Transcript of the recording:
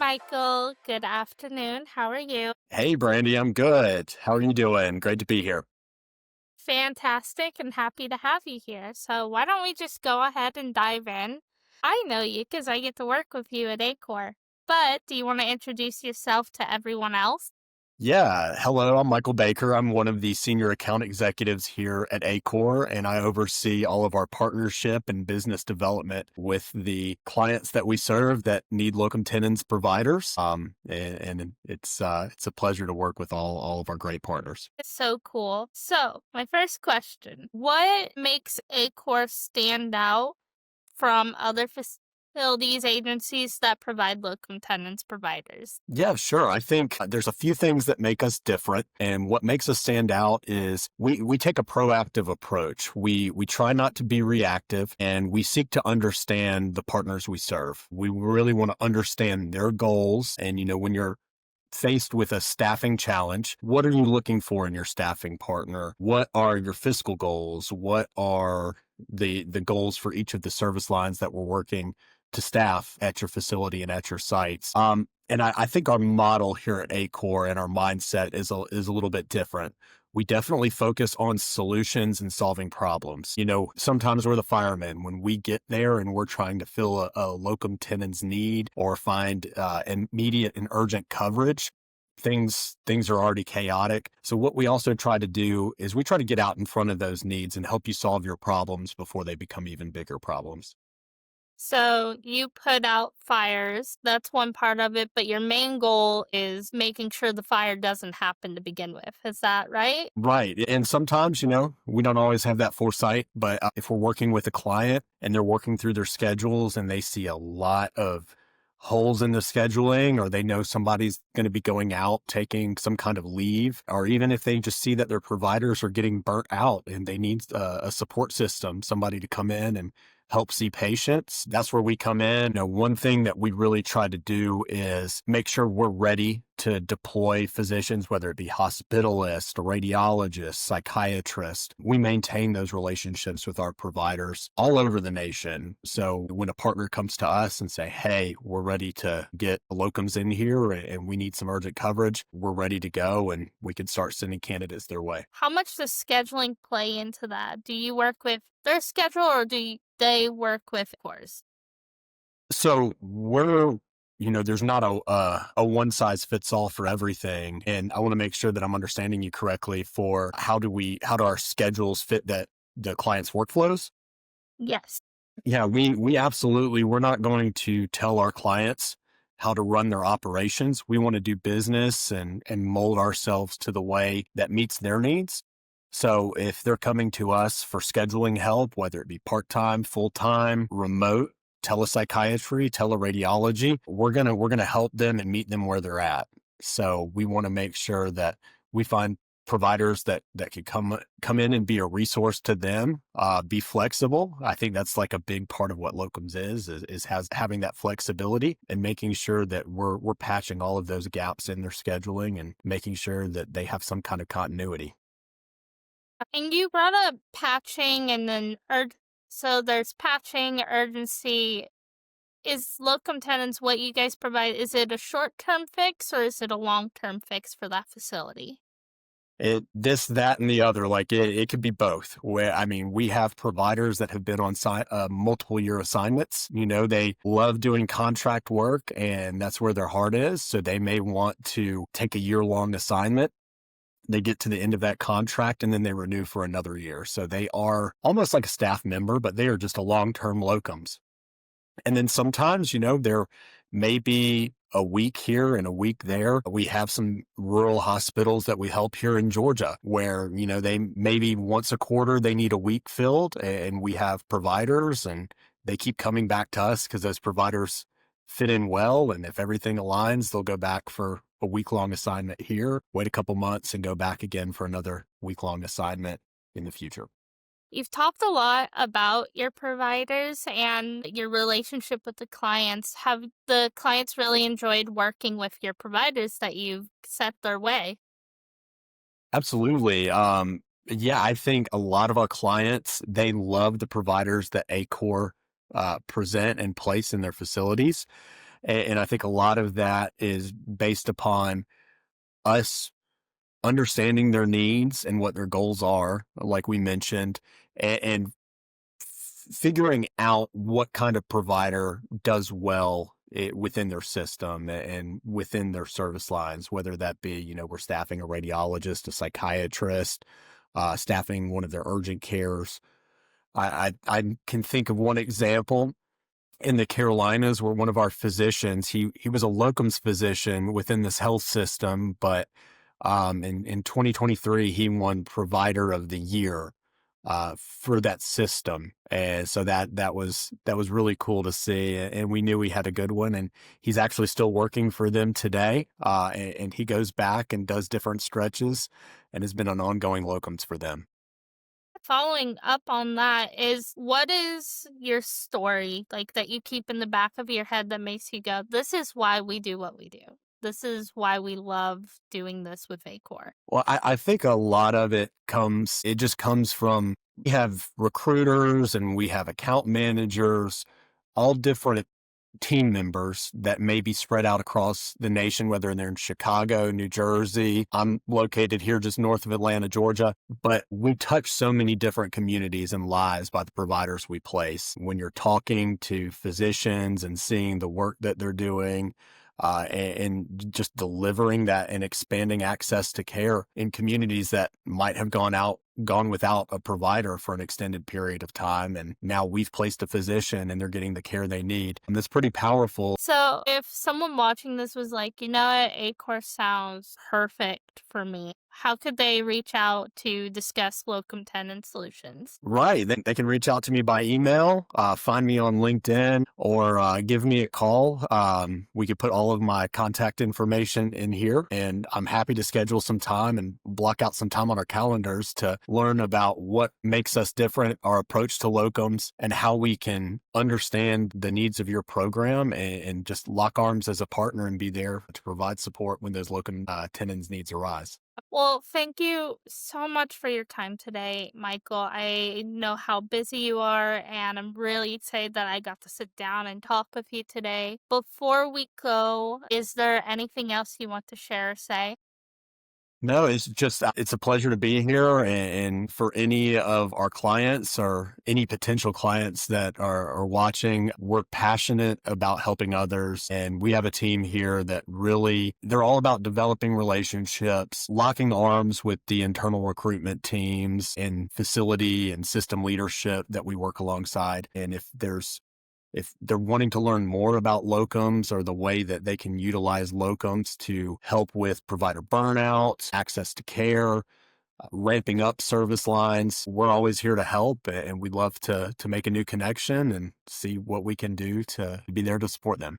Michael. Good afternoon. How are you? Hey, Brandy, I'm good. How are you doing? Great to be here. Fantastic and happy to have you here. So, why don't we just go ahead and dive in? I know you because I get to work with you at Aequor. But do you want to introduce yourself to everyone else? Yeah, hello, I'm Michael Baker. I'm one of the senior account executives here at Aequor, and I oversee all of our partnership and business development with the clients that we serve that need locum tenens providers. And it's a pleasure to work with all of our great partners. It's so cool. So, my first question, what makes Aequor stand out from other facilities agencies that provide locum tenens providers? Yeah, sure. I think there's a few things that make us different, and what makes us stand out is we take a proactive approach. We try not to be reactive, and we seek to understand the partners we serve. We really want to understand their goals, and when you're faced with a staffing challenge, what are you looking for in your staffing partner? What are your fiscal goals? What are the goals for each of the service lines that we're working to staff at your facility and at your sites? And I think our model here at Aequor and our mindset is a little bit different. We definitely focus on solutions and solving problems. Sometimes we're the firemen when we get there and we're trying to fill a locum tenens need or find immediate and urgent coverage. Things are already chaotic. So what we also try to do is we try to get out in front of those needs and help you solve your problems before they become even bigger problems. So you put out fires. That's one part of it, but your main goal is making sure the fire doesn't happen to begin with. Is that right? Right. And sometimes, we don't always have that foresight, but if we're working with a client and they're working through their schedules and they see a lot of holes in the scheduling, or they know somebody's going to be going out taking some kind of leave, or even if they just see that their providers are getting burnt out and they need a support system, somebody to come in and help see patients, that's where we come in. One thing that we really try to do is make sure we're ready to deploy physicians, whether it be hospitalists, radiologists, psychiatrists. We maintain those relationships with our providers all over the nation. So when a partner comes to us and say, hey, we're ready to get locums in here and we need some urgent coverage, we're ready to go and we can start sending candidates their way. How much does scheduling play into that? Do you work with their schedule or they work with yours? So there's not a one size fits all for everything. And I want to make sure that I'm understanding you correctly for how do our schedules fit the client's workflows? Yes. Yeah, we're not going to tell our clients how to run their operations. We want to do business and mold ourselves to the way that meets their needs. So if they're coming to us for scheduling help, whether it be part-time, full-time, remote, telepsychiatry, teleradiology, we're gonna help them and meet them where they're at. So we want to make sure that we find providers that could come in and be a resource to them, be flexible. I think that's like a big part of what locums is having that flexibility and making sure that we're patching all of those gaps in their scheduling and making sure that they have some kind of continuity. And you brought up patching and then so there's patching, urgency. Is locum tenens what you guys provide? Is it a short-term fix or is it a long-term fix for that facility? That, and the other, like it could be both. We have providers that have been on multiple year assignments. They love doing contract work and that's where their heart is. So they may want to take a year-long assignment. They get to the end of that contract and then they renew for another year. So they are almost like a staff member, but they are just a long-term locums. And then sometimes, there may be a week here and a week there. We have some rural hospitals that we help here in Georgia where, they maybe once a quarter, they need a week filled and we have providers and they keep coming back to us because those providers fit in well. And if everything aligns, they'll go back for a week-long assignment here, wait a couple months and go back again for another week-long assignment in the future. You've talked a lot about your providers and your relationship with the clients. Have the clients really enjoyed working with your providers that you've set their way? Absolutely. Yeah, I think a lot of our clients, they love the providers that Aequor present and place in their facilities. And I think a lot of that is based upon us understanding their needs and what their goals are, like we mentioned, and figuring out what kind of provider does well within their system and within their service lines, whether that be, we're staffing a radiologist, a psychiatrist, staffing one of their urgent cares. I can think of one example in the Carolinas where one of our physicians, he was a locums physician within this health system, but in 2023 he won Provider of the Year for that system, and so that was really cool to see, and we knew we had a good one, and he's actually still working for them today, and he goes back and does different stretches, and has been an ongoing locums for them. Following up on that is what is your story like that you keep in the back of your head that makes you go, this is why we do what we do. This is why we love doing this with Aequor. Well, I think a lot of it just comes from, we have recruiters and we have account managers, all different team members that may be spread out across the nation, whether they're in Chicago, New Jersey. I'm located here just north of Atlanta, Georgia, but we touch so many different communities and lives by the providers we place. When you're talking to physicians and seeing the work that they're doing, and just delivering that and expanding access to care in communities that might have gone without a provider for an extended period of time. And now we've placed a physician and they're getting the care they need. And that's pretty powerful. So if someone watching this was like, you know what, Aequor sounds perfect for me, how could they reach out to discuss locum tenens solutions? Right. They can reach out to me by email, find me on LinkedIn, or give me a call. We could put all of my contact information in here, and I'm happy to schedule some time and block out some time on our calendars to learn about what makes us different, our approach to locums, and how we can understand the needs of your program, and just lock arms as a partner and be there to provide support when those locum tenens needs arise. Well, thank you so much for your time today, Michael. I know how busy you are, and I'm really excited that I got to sit down and talk with you today. Before we go, is there anything else you want to share or say? No, it's a pleasure to be here. And for any of our clients or any potential clients that are watching, we're passionate about helping others. And we have a team here that really, they're all about developing relationships, locking arms with the internal recruitment teams and facility and system leadership that we work alongside. And if they're wanting to learn more about locums or the way that they can utilize locums to help with provider burnout, access to care, ramping up service lines, we're always here to help, and we'd love to make a new connection and see what we can do to be there to support them.